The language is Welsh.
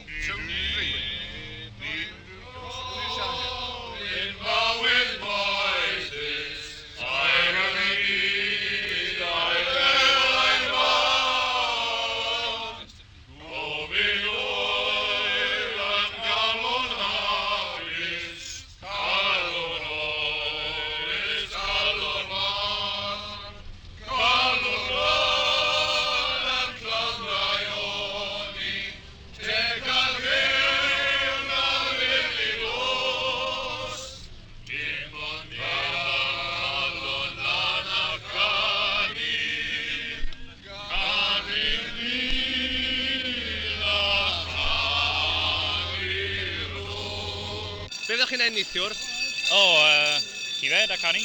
2, 3. Be fyddwch chi'n neud neithiwr? O, ti fe, da canu.